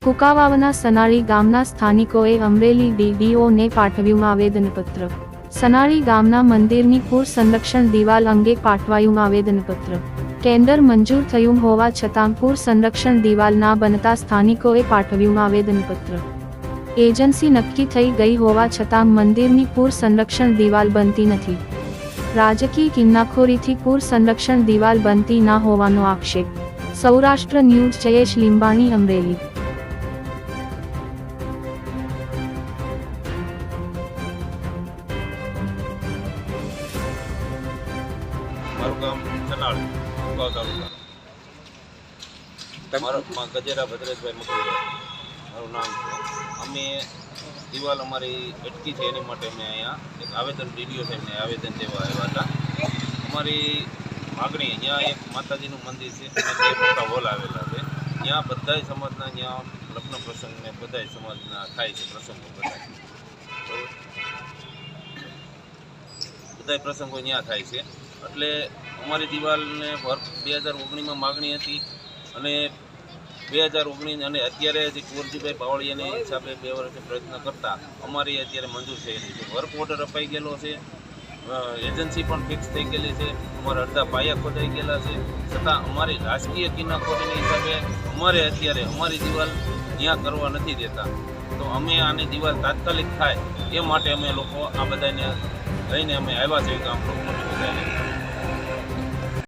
કુકાવાવના સનાળી ગામના સ્થાનિકોએ અમરેલી ડીડીઓને પાઠવ્યું આવેદનપત્ર। સનાળી ગામના મંદિરની પૂર સંરક્ષણ દિવાલ અંગે પાઠવાયું આવેદનપત્ર। ટેન્ડર મંજૂર થયું હોવા છતાં પૂર સંરક્ષણ દિવાલ ના બનતા સ્થાનિકોએ પાઠવ્યું આવેદનપત્ર। એજન્સી નક્કી થઈ ગઈ હોવા છતાં મંદિરની પૂર સંરક્ષણ દિવાલ બનતી નથી। રાજકીય કિન્નાખોરીથી પૂર સંરક્ષણ દિવાલ બનતી ના હોવાનો આક્ષેપ। સૌરાષ્ટ્ર ન્યૂઝ જયેશ લીંબાણી, અમરેલી। મારું ગામ સનાળી, કુકાવા તાલુકા। તમારું ગજેરા ભદ્રેશભાઈ મકડીયા મારું નામ છે। અમે દિવાલ અમારી અટકી છે એની માટે અમે અહીંયા એક આવેદન ડીડીઓ સાહેબને આવેદન દેવા આવ્યા હતા। અમારી માગણી, અહીંયા એક માતાજીનું મંદિર છે અને બે મોટા હોલ આવેલા છે। ત્યાં બધાય સમાજના ત્યાં લગ્ન પ્રસંગને બધાય સમાજના થાય છે પ્રસંગો, બધાય પ્રસંગો ત્યાં થાય છે। એટલે અમારી દિવાલને વર્ષ 2019માં માગણી હતી અને 2019 અને અત્યારે જે કુંવરજીભાઈ બાવળિયાની હિસાબે 2 વર્ષથી પ્રયત્ન કરતા અમારી અત્યારે મંજૂર થયેલી છે। વર્ક ઓર્ડર અપાઈ ગયેલો છે, એજન્સી પણ ફિક્સ થઈ ગયેલી છે, અમારા અડધા પાયા ખોદાઈ ગયેલા છે, છતાં અમારી રાજકીય કિન્નાખોરીના હિસાબે અમારે અત્યારે અમારી દિવાલ ત્યાં કરવા નથી દેતા। તો અમે આની દિવાલ તાત્કાલિક થાય એ માટે અમે લોકો આ બધાને લઈને અમે આવ્યા છીએ ગામ લોકો બધાને।